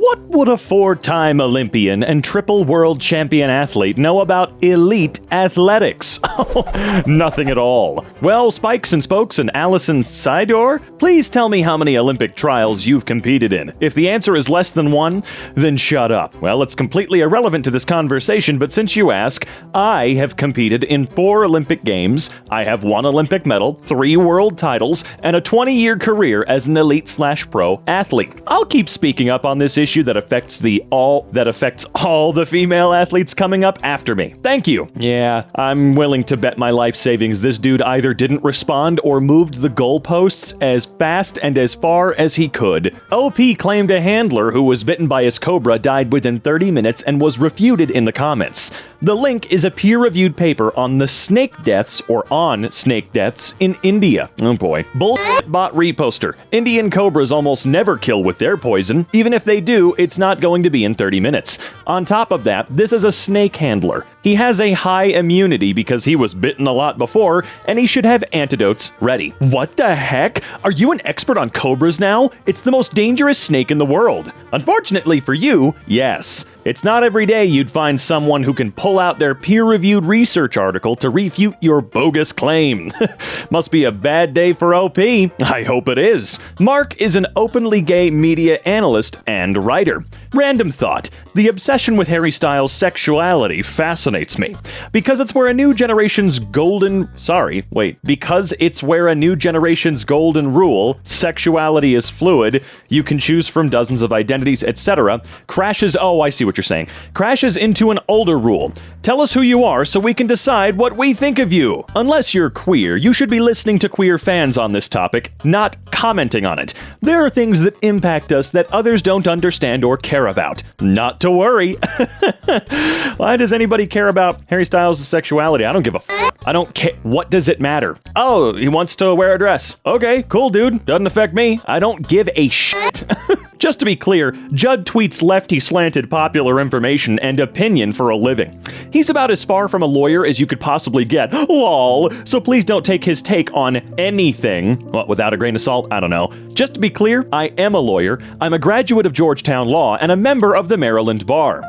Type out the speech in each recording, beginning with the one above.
What would a 4-time Olympian and triple world champion athlete know about elite athletics? Nothing at all. Well, Spikes and Spokes and Allison Sidor, please tell me how many Olympic trials you've competed in. If the answer is less than 1, then shut up. Well, it's completely irrelevant to this conversation, but since you ask, I have competed in 4 Olympic Games. I have 1 Olympic medal, 3 world titles, and a 20-year career as an elite/pro athlete. I'll keep speaking up on this issue that affects all the female athletes coming up after me. Thank you. Yeah, I'm willing to bet my life savings this dude either didn't respond or moved the goalposts as fast and as far as he could. OP claimed a handler who was bitten by his cobra died within 30 minutes and was refuted in the comments. The link is a peer-reviewed paper on the snake deaths in India. Oh boy. Bullshit bot reposter. Indian cobras almost never kill with their poison. Even if they do, it's not going to be in 30 minutes. On top of that, this is a snake handler. He has a high immunity because he was bitten a lot before, and he should have antidotes ready. What the heck? Are you an expert on cobras now? It's the most dangerous snake in the world. Unfortunately for you, yes. It's not every day you'd find someone who can pull out their peer-reviewed research article to refute your bogus claim. Must be a bad day for OP. I hope it is. Mark is an openly gay media analyst and writer. Random thought. The obsession with Harry Styles' sexuality fascinates me. Because it's where a new generation's golden rule, sexuality is fluid, you can choose from dozens of identities, etc., crashes into an older rule. Tell us who you are so we can decide what we think of you. Unless you're queer, you should be listening to queer fans on this topic, not commenting on it. There are things that impact us that others don't understand or care about. Not to worry. Why does anybody care about Harry Styles' sexuality? I don't give a f***. I don't care. What does it matter? Oh, he wants to wear a dress. Okay, cool, dude. Doesn't affect me. I don't give a shit. Just to be clear, Judd tweets lefty-slanted popular information and opinion for a living. He's about as far from a lawyer as you could possibly get. Lol. So please don't take his take on anything. What, without a grain of salt? I don't know. Just to be clear, I am a lawyer. I'm a graduate of Georgetown Law and a member of the Maryland Bar.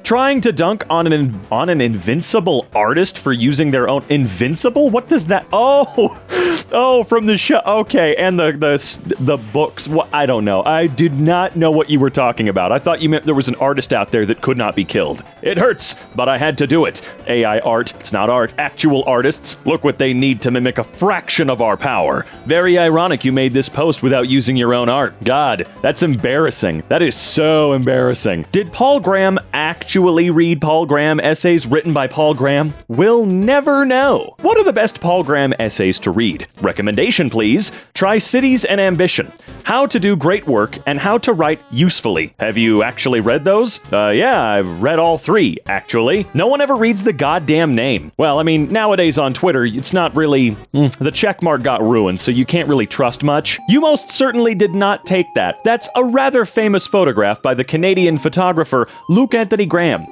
Trying to dunk on an invincible artist for using their own invincible? What does that? Oh, from the show. Okay, and the books. What? I don't know. I did not know what you were talking about. I thought you meant there was an artist out there that could not be killed. It hurts, but I had to do it. AI art. It's not art. Actual artists. Look what they need to mimic a fraction of our power. Very ironic you made this post without using your own art. God, that's embarrassing. That is so embarrassing. Did Paul Graham actually read Paul Graham essays written by Paul Graham? We'll never know. What are the best Paul Graham essays to read? Recommendation, please. Tri-Cities and Ambition. How to do great work and how to write usefully. Have you actually read those? Yeah, I've read all 3, actually. No one ever reads the goddamn name. Well, I mean, nowadays on Twitter, it's not really... the checkmark got ruined, so you can't really trust much. You most certainly did not take that. That's a rather famous photograph by the Canadian photographer Luke Anthony Graham.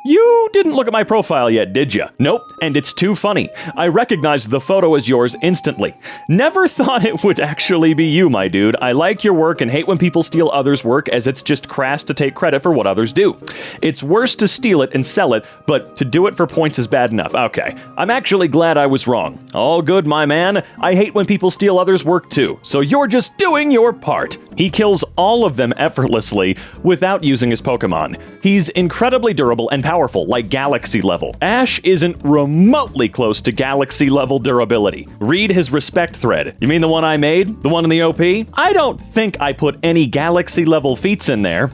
You didn't look at my profile yet, did you? Nope, and it's too funny. I recognized the photo as yours instantly. Never thought it would actually be you, my dude. I like your work and hate when people steal others' work, as it's just crass to take credit for what others do. It's worse to steal it and sell it, but to do it for points is bad enough. Okay, I'm actually glad I was wrong. All good, my man. I hate when people steal others' work too, so you're just doing your part. He kills all of them effortlessly without using his Pokemon. He's incredibly durable and powerful, like Galaxy level. Ash isn't remotely close to Galaxy level durability. Read his respect thread. You mean the one I made? The one in the OP? I don't think I put any Galaxy level feats in there.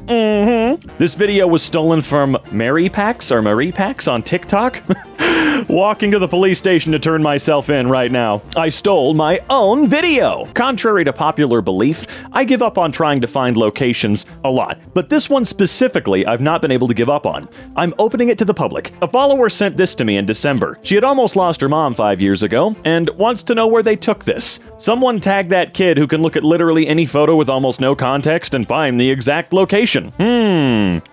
This video was stolen from Marie Pax on TikTok. Walking to the police station to turn myself in right now. I stole my own video. Contrary to popular belief, I give up on trying to find locations a lot, but this one specifically I've not been able to give up on. I'm opening it to the public. A follower sent this to me in December. She had almost lost her mom 5 years ago and wants to know where they took this. Someone tag that kid who can look at literally any photo with almost no context and find the exact location.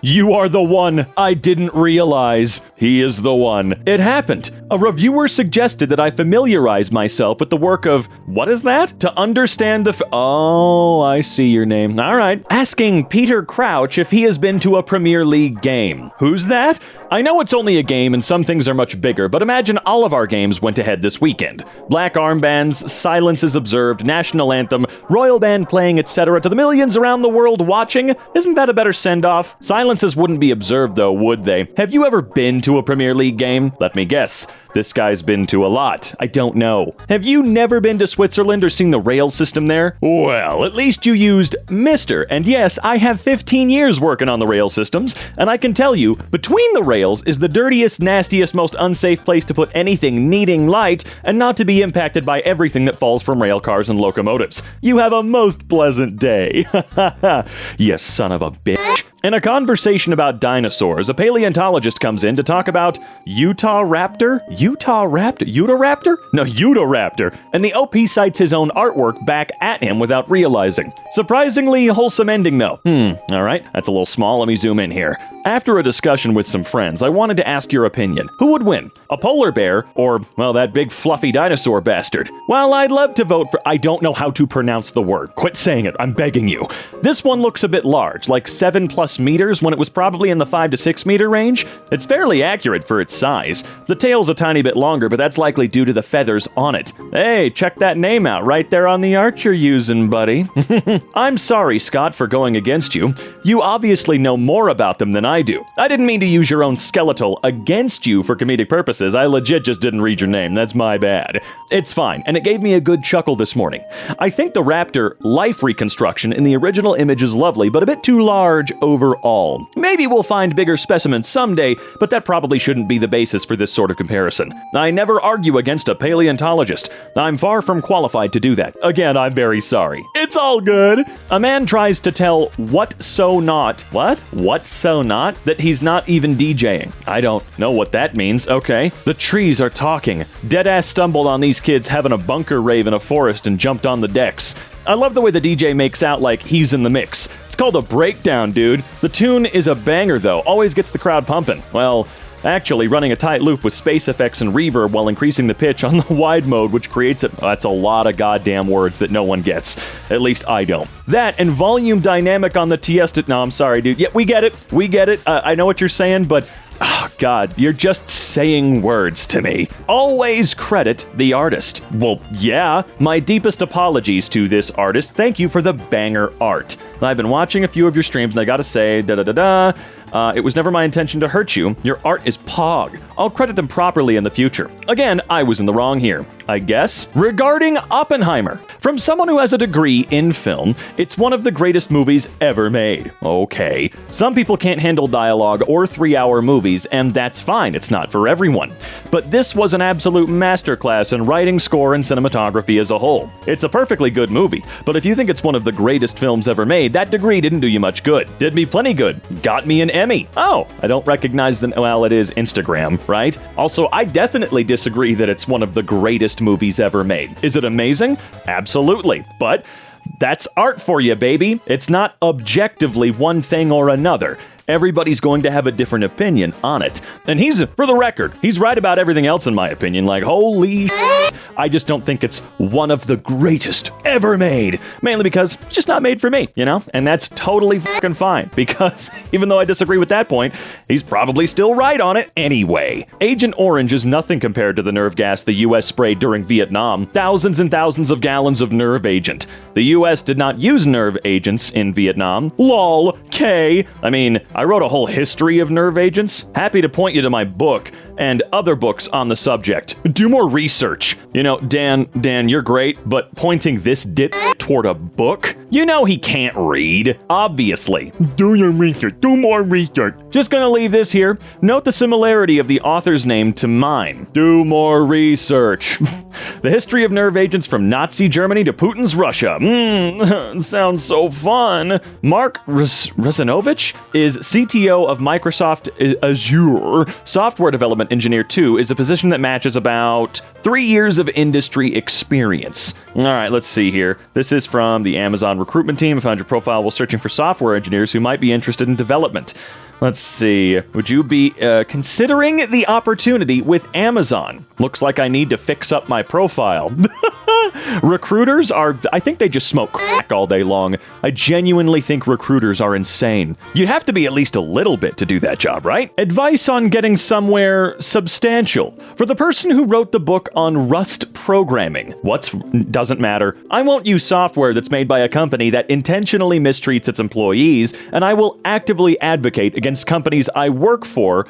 You are the one I didn't realize. He is the one. It happened happened? A reviewer suggested that I familiarize myself with the work of, what is that? To understand the oh, I see your name. All right. Asking Peter Crouch if he has been to a Premier League game. Who's that? I know it's only a game and some things are much bigger, but imagine all of our games went ahead this weekend. Black armbands, silences observed, national anthem, royal band playing, etc. to the millions around the world watching. Isn't that a better send-off? Silences wouldn't be observed though, would they? Have you ever been to a Premier League game? Let me guess. This guy's been to a lot. I don't know. Have you never been to Switzerland or seen the rail system there? Well, at least you used Mr. And yes, I have 15 years working on the rail systems, and I can tell you, between the rails is the dirtiest, nastiest, most unsafe place to put anything needing light and not to be impacted by everything that falls from rail cars and locomotives. You have a most pleasant day. You son of a bitch. In a conversation about dinosaurs, a paleontologist comes in to talk about Utahraptor? No, Utahraptor. And the OP cites his own artwork back at him without realizing. Surprisingly wholesome ending though. Alright, that's a little small, let me zoom in here. After a discussion with some friends, I wanted to ask your opinion. Who would win? A polar bear or, well, that big fluffy dinosaur bastard? Well, I'd love to vote for... I don't know how to pronounce the word. Quit saying it, I'm begging you. This one looks a bit large, like 7+ meters when it was probably in the 5 to 6 meter range. It's fairly accurate for its size. The tail's a tiny bit longer, but that's likely due to the feathers on it. Hey, check that name out right there on the art you're using, buddy. I'm sorry, Scott, for going against you. You obviously know more about them than I do. I didn't mean to use your own skeletal against you for comedic purposes. I legit just didn't read your name. That's my bad. It's fine, and it gave me a good chuckle this morning. I think the raptor life reconstruction in the original image is lovely, but a bit too large overall. Maybe we'll find bigger specimens someday, but that probably shouldn't be the basis for this sort of comparison. I never argue against a paleontologist. I'm far from qualified to do that. Again, I'm very sorry. It's all good. A man tries to tell What So Not that he's not even DJing. I don't know what that means. Okay. The trees are talking. Deadass stumbled on these kids having a bunker rave in a forest and jumped on the decks. I love the way the DJ makes out like he's in the mix. It's called a breakdown, dude. The tune is a banger, though. Always gets the crowd pumping. Well, actually running a tight loop with space effects and reverb while increasing the pitch on the wide mode, which creates it. That's a lot of goddamn words that no one gets. At least I don't. That and volume dynamic on the Tiesto. No, I'm sorry, dude. Yeah, we get it. I know what you're saying, but... Oh, God, you're just saying words to me. Always credit the artist. Well, yeah. My deepest apologies to this artist. Thank you for the banger art. I've been watching a few of your streams, and I gotta say, it was never my intention to hurt you. Your art is pog. I'll credit them properly in the future. Again, I was in the wrong here, I guess. Regarding Oppenheimer, from someone who has a degree in film, it's one of the greatest movies ever made. Okay. Some people can't handle dialogue or 3-hour movies, and that's fine. It's not for everyone. But this was an absolute masterclass in writing, score, and cinematography as a whole. It's a perfectly good movie, but if you think it's one of the greatest films ever made, that degree didn't do you much good. Did me plenty good. Got me an Emmy. Oh, I don't recognize the... Well, it is Instagram, right? Also, I definitely disagree that it's one of the greatest movies ever made. Is it amazing? Absolutely. But that's art for you, baby. It's not objectively one thing or another. Everybody's going to have a different opinion on it. And for the record, he's right about everything else in my opinion. Like, holy shit. I just don't think it's one of the greatest ever made. Mainly because it's just not made for me, you know? And that's totally fucking fine. Because even though I disagree with that point, he's probably still right on it anyway. Agent Orange is nothing compared to the nerve gas the US sprayed during Vietnam. Thousands and thousands of gallons of nerve agent. The US did not use nerve agents in Vietnam. Lol. K. I mean, I wrote a whole history of nerve agents. Happy to point you to my book and other books on the subject. Do more research. You know, Dan, you're great, but pointing this dip toward a book? You know he can't read. Obviously. Do your research. Do more research. Just gonna leave this here. Note the similarity of the author's name to mine. Do more research. The history of nerve agents from Nazi Germany to Putin's Russia. Sounds so fun. Mark Russinovich is CTO of Microsoft Azure. Software Development Engineer 2 is a position that matches about 3 years of industry experience. All right, let's see here. This is from the Amazon recruitment team. I found your profile while searching for software engineers who might be interested in development. Let's see. Would you be considering the opportunity with Amazon? Looks like I need to fix up my profile. Recruiters I think they just smoke crack all day long. I genuinely think recruiters are insane. You have to be at least a little bit to do that job, right? Advice on getting somewhere substantial. For the person who wrote the book on Rust programming. Doesn't matter. I won't use software that's made by a company that intentionally mistreats its employees, and I will actively advocate against companies I work for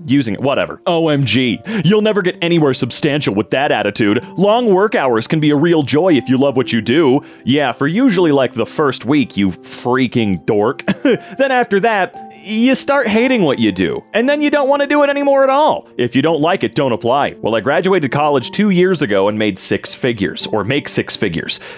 using it. Whatever. OMG. You'll never get anywhere substantial with that attitude. Long work hours can be a real joy if you love what you do. Yeah, for usually like the first week, you freaking dork. Then after that, you start hating what you do, and then you don't want to do it anymore at all. If you don't like it, don't apply. Well, I graduated college 2 years ago and made six figures.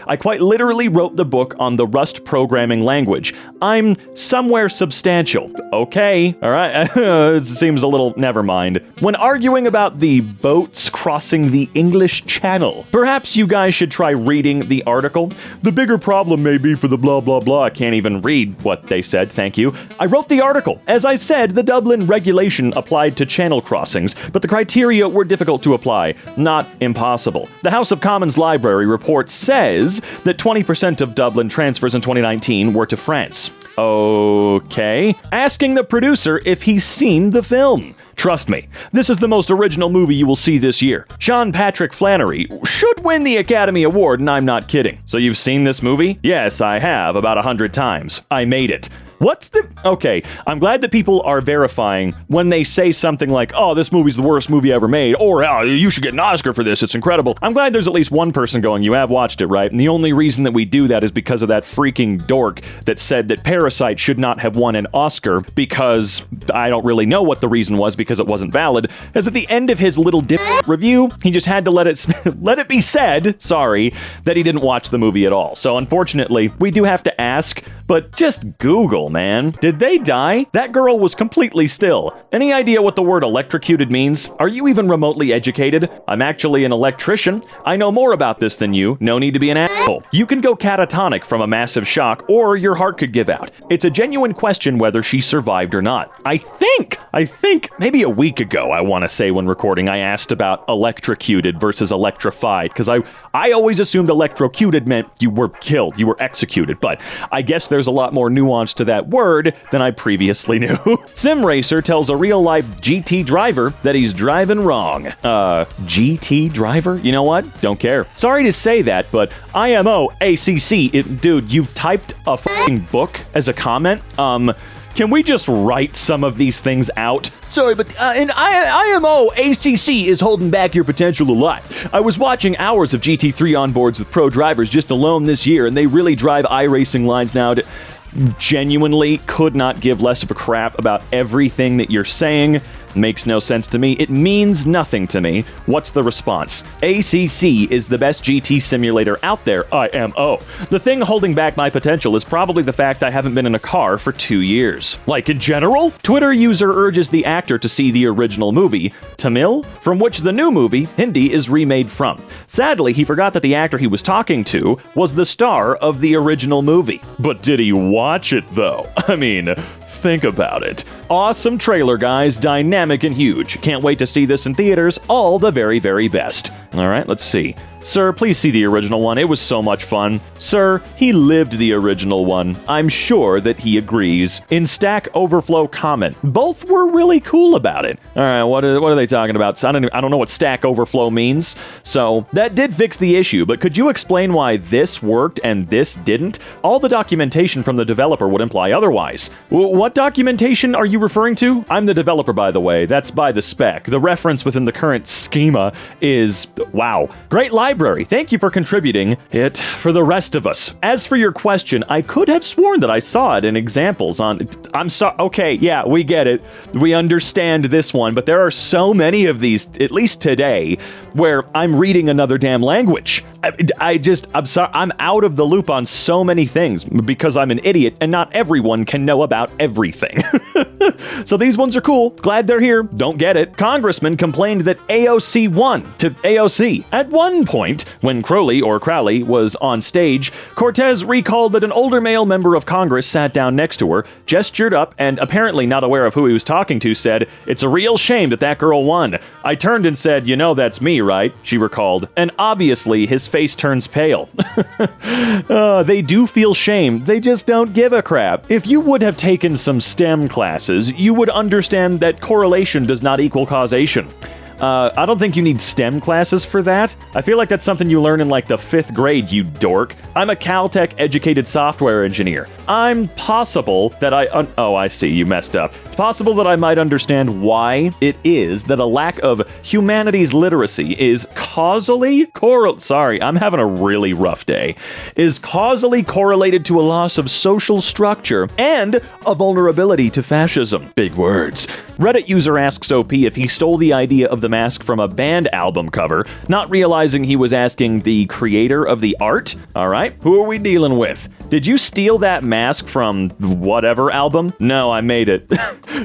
I quite literally wrote the book on the Rust programming language. I'm somewhere substantial. Okay, all right. It seems a little never mind. When arguing about the boats crossing the English Channel, perhaps you guys should try reading the article. The bigger problem may be for the blah blah blah. I can't even read what they said, thank you. I wrote the article. As I said, the Dublin regulation applied to channel crossings, but the criteria were difficult to apply, not impossible. The House of Commons Library report says that 20% of Dublin transfers in 2019 were to France. Okay. Asking the producer if he's seen the film. Trust me, this is the most original movie you will see this year. Sean Patrick Flannery should win the Academy Award, and I'm not kidding. So you've seen this movie? Yes, I have, about 100 times. I made it. Okay, I'm glad that people are verifying when they say something like, oh, this movie's the worst movie ever made, or oh, you should get an Oscar for this, it's incredible. I'm glad there's at least one person going, you have watched it, right? And the only reason that we do that is because of that freaking dork that said that Parasite should not have won an Oscar because I don't really know what the reason was because it wasn't valid, as at the end of his little review, he just had to let it be said, sorry, that he didn't watch the movie at all. So unfortunately, we do have to ask, but just Google, man. Did they die? That girl was completely still. Any idea what the word electrocuted means? Are you even remotely educated? I'm actually an electrician. I know more about this than you. No need to be an asshole. You can go catatonic from a massive shock, or your heart could give out. It's a genuine question whether she survived or not. I think maybe a week ago, I want to say when recording, I asked about electrocuted versus electrified, because I always assumed electrocuted meant you were killed, you were executed, but I guess there's a lot more nuance to that word than I previously knew. Sim Racer tells a real-life GT driver that he's driving wrong. GT driver? You know what? Don't care. Sorry to say that, but IMO ACC, dude, you've typed a f***ing book as a comment? Can we just write some of these things out? Sorry, but an IMO ACC is holding back your potential a lot. I was watching hours of GT3 onboards with pro drivers just alone this year, and they really drive iRacing lines now. Genuinely could not give less of a crap about everything that you're saying. Makes no sense to me. It means nothing to me. What's the response? ACC is the best GT simulator out there, IMO. The thing holding back my potential is probably the fact I haven't been in a car for 2 years. Like in general? Twitter user urges the actor to see the original movie, Tamil, from which the new movie, Hindi, is remade from. Sadly, he forgot that the actor he was talking to was the star of the original movie. But did he watch it, though? I mean, think about it. Awesome trailer, guys. Dynamic and huge. Can't wait to see this in theaters. All the very, very best. All right, let's see. Sir, please see the original one. It was so much fun. Sir, he lived the original one. I'm sure that he agrees. In Stack Overflow comment, both were really cool about it. All right, what are they talking about? I don't know what Stack Overflow means. So that did fix the issue, but could you explain why this worked and this didn't? All the documentation from the developer would imply otherwise. What documentation are you referring to? I'm the developer, by the way. That's by the spec. The reference within the current schema is, wow. Great library. Thank you for contributing it for the rest of us. As for your question, I could have sworn that I saw it in examples on... I'm sorry. Okay, yeah, we get it. We understand this one, but there are so many of these, at least today, where I'm reading another damn language. I'm sorry. I'm out of the loop on so many things because I'm an idiot and not everyone can know about everything. So these ones are cool. Glad they're here. Don't get it. Congressman complained that AOC won to AOC. At one point, when Crowley was on stage, Cortez recalled that an older male member of Congress sat down next to her, gestured up, and apparently not aware of who he was talking to, said, "It's a real shame that girl won. I turned and said, you know that's me, right?" she recalled. And obviously, his face turns pale. They do feel shame. They just don't give a crap. If you would have taken some STEM classes, you would understand that correlation does not equal causation. I don't think you need STEM classes for that. I feel like that's something you learn in like the 5th grade, you dork. I'm a Caltech educated software engineer. I'm possible that I see, you messed up. It's possible that I might understand why it is that a lack of humanities literacy is causally I'm having a really rough day. Is causally correlated to a loss of social structure and a vulnerability to fascism. Big words. Reddit user asks OP if he stole the idea of the mask from a band album cover, not realizing he was asking the creator of the art. All right, who are we dealing with? Did you steal that mask from whatever album? No, I made it.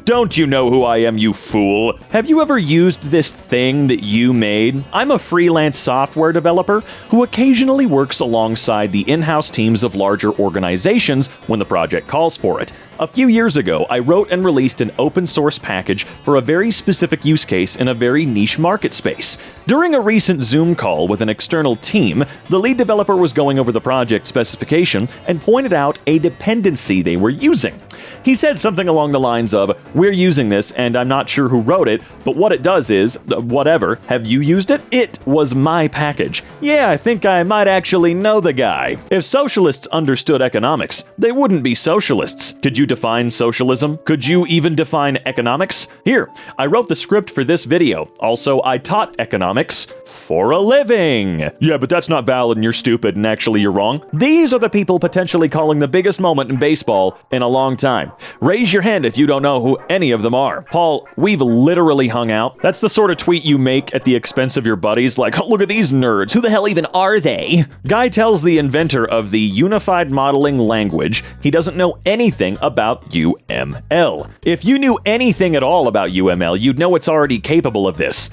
Don't you know who I am, you fool? Have you ever used this thing that you made? I'm a freelance software developer who occasionally works alongside the in-house teams of larger organizations when the project calls for it. A few years ago, I wrote and released an open source package for a very specific use case in a very niche market space. During a recent Zoom call with an external team, the lead developer was going over the project specification and pointed out a dependency they were using. He said something along the lines of, "We're using this and I'm not sure who wrote it, but what it does is, whatever, have you used it? It was my package. Yeah, I think I might actually know the guy." If socialists understood economics, they wouldn't be socialists. Could you define socialism? Could you even define economics? Here, I wrote the script for this video. Also, I taught economics for a living. Yeah, but that's not valid and you're stupid and actually you're wrong. These are the people potentially calling the biggest moment in baseball in a long time. Raise your hand if you don't know who any of them are. Paul, we've literally hung out. That's the sort of tweet you make at the expense of your buddies, like, "Oh, look at these nerds. Who the hell even are they?" Guy tells the inventor of the Unified Modeling Language he doesn't know anything about UML. If you knew anything at all about UML, you'd know it's already capable of this.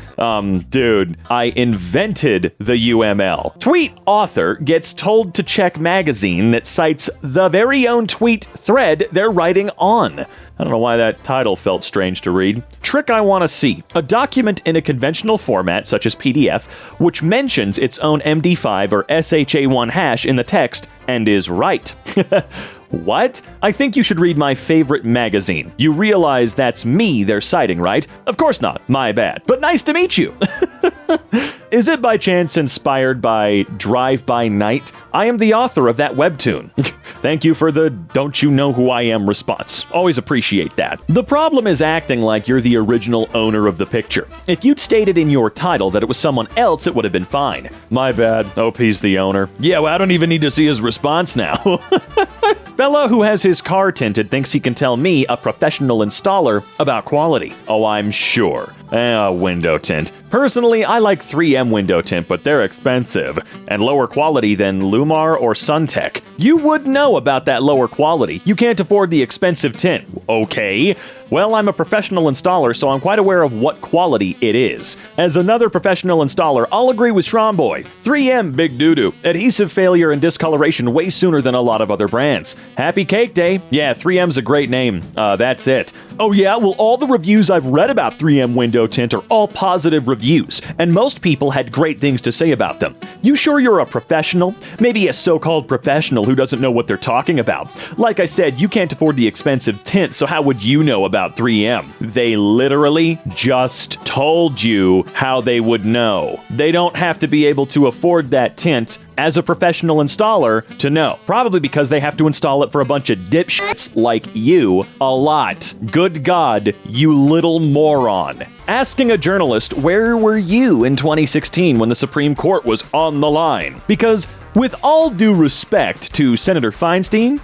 Dude, I invented the UML. Tweet author gets told to check magazine that cites the very own tweet thread they're writing on. I don't know why that title felt strange to read. Trick I want to see. A document in a conventional format, such as PDF, which mentions its own MD5 or SHA1 hash in the text and is right. What? I think you should read my favorite magazine. You realize that's me they're citing, right? Of course not. My bad. But nice to meet you. Is it by chance inspired by Drive By Night? I am the author of that webtoon. Thank you for the "don't you know who I am" response. Always appreciate that. The problem is acting like you're the original owner of the picture. If you'd stated in your title that it was someone else, it would have been fine. My bad. OP's the owner. Yeah, well, I don't even need to see his response now. Fella who has his car tinted thinks he can tell me, a professional installer, about quality. Oh, I'm sure. Window tint. Personally, I like 3M window tint, but they're expensive and lower quality than Lumar or Suntech. You would know about that lower quality. You can't afford the expensive tint. Okay. Well, I'm a professional installer, so I'm quite aware of what quality it is. As another professional installer, I'll agree with Stromboy. 3M, big doo-doo. Adhesive failure and discoloration way sooner than a lot of other brands. Happy Cake Day. Yeah, 3M's a great name. That's it. Oh yeah, well, all the reviews I've read about 3M window tint are all positive reviews, and most people had great things to say about them. You sure you're a professional? Maybe a so-called professional who doesn't know what they're talking about. Like I said, you can't afford the expensive tint, so how would you know about 3M? They literally just told you how they would know. They don't have to be able to afford that tint as a professional installer to know. Probably because they have to install it for a bunch of dipshits like you a lot. Good God, you little moron. Asking a journalist, where were you in 2016 when the Supreme Court was on the line? Because with all due respect to Senator Feinstein,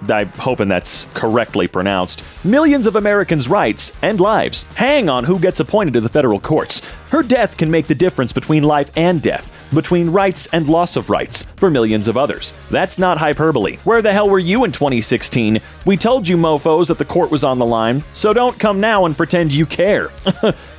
I'm hoping that's correctly pronounced, millions of Americans' rights and lives hang on who gets appointed to the federal courts. Her death can make the difference between life and death. between rights and loss of rights for millions of others. That's not hyperbole. Where the hell were you in 2016? We told you mofos that the court was on the line, so don't come now and pretend you care.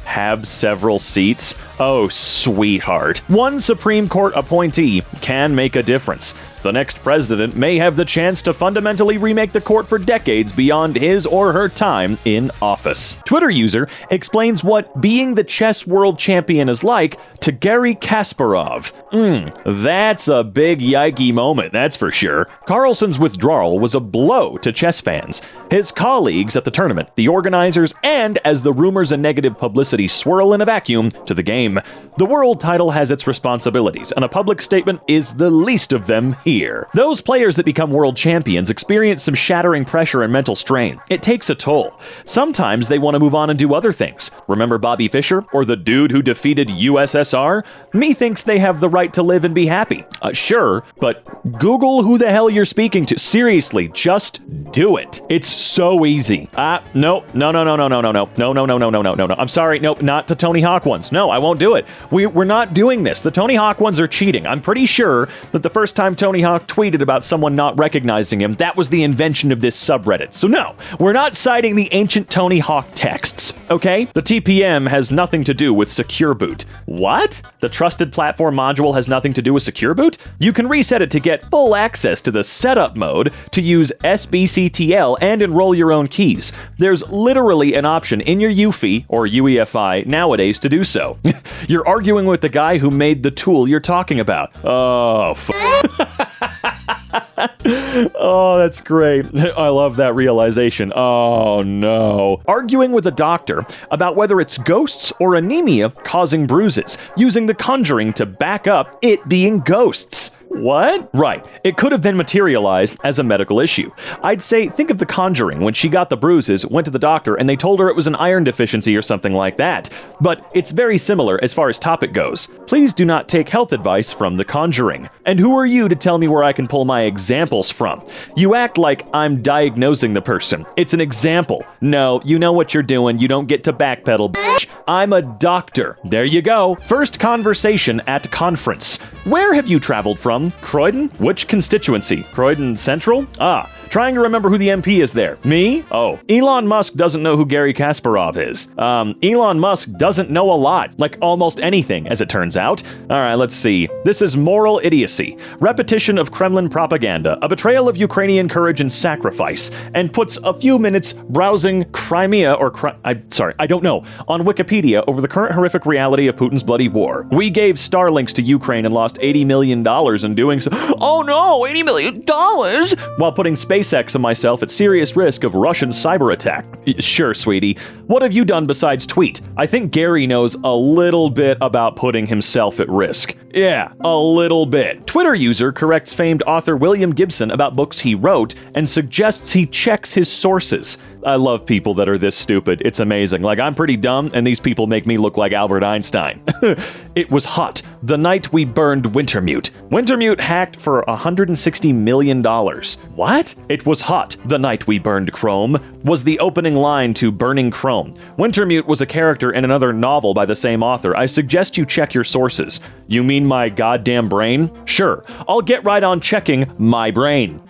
Have several seats? Oh, sweetheart. One Supreme Court appointee can make a difference. The next president may have the chance to fundamentally remake the court for decades beyond his or her time in office. Twitter user explains what being the chess world champion is like to Garry Kasparov. That's a big yikey moment, that's for sure. Carlsen's withdrawal was a blow to chess fans, his colleagues at the tournament, the organizers, and, as the rumors and negative publicity swirl in a vacuum, to the game. The world title has its responsibilities, and a public statement is the least of them here. Those players that become world champions experience some shattering pressure and mental strain. It takes a toll. Sometimes they want to move on and do other things. Remember Bobby Fischer, or the dude who defeated USSR? Methinks they have the right to live and be happy. Sure, but Google who the hell you're speaking to. Seriously, just do it. It's so easy. No. I'm sorry, nope, not the Tony Hawk ones. No, I won't do it. We're not doing this. The Tony Hawk ones are cheating. I'm pretty sure that the first time Tony Hawk tweeted about someone not recognizing him, that was the invention of this subreddit. So no, we're not citing the ancient Tony Hawk texts, okay? The TPM has nothing to do with Secure Boot. What? The Trusted Platform module has nothing to do with Secure Boot? You can reset it to get full access to the setup mode, to use SBCTL and enroll your own keys. There's literally an option in your UEFI or UEFI nowadays to do so. You're arguing with the guy who made the tool you're talking about. Oh, oh, that's great. I love that realization. Oh, no. Arguing with a doctor about whether it's ghosts or anemia causing bruises, using The Conjuring to back up it being ghosts. What? Right. It could have then materialized as a medical issue. I'd say, think of The Conjuring when she got the bruises, went to the doctor, and they told her it was an iron deficiency or something like that. But it's very similar as far as topic goes. Please do not take health advice from The Conjuring. And who are you to tell me where I can pull my examples from? You act like I'm diagnosing the person. It's an example. No, you know what you're doing. You don't get to backpedal, bitch. I'm a doctor. There you go. First conversation at conference. Where have you traveled from? Croydon? Which constituency? Croydon Central? Trying to remember who the MP is there. Me? Oh. Elon Musk doesn't know who Garry Kasparov is. Elon Musk doesn't know a lot. Like almost anything, as it turns out. Alright, let's see. This is moral idiocy. Repetition of Kremlin propaganda. A betrayal of Ukrainian courage and sacrifice. And puts a few minutes browsing Crimea or I don't know, on Wikipedia over the current horrific reality of Putin's bloody war. We gave Starlinks to Ukraine and lost $80 million in doing so. Oh no, $80 million? While putting SpaceX and myself at serious risk of Russian cyber attack. Sure, sweetie. What have you done besides tweet? I think Gary knows a little bit about putting himself at risk. Yeah, a little bit. Twitter user corrects famed author William Gibson about books he wrote and suggests he checks his sources. I love people that are this stupid. It's amazing. Like, I'm pretty dumb, and these people make me look like Albert Einstein. It was hot. The night we burned Wintermute. Wintermute hacked for $160 million. What? It was hot. The night we burned Chrome was the opening line to Burning Chrome. Wintermute was a character in another novel by the same author. I suggest you check your sources. You mean my goddamn brain? Sure. I'll get right on checking my brain.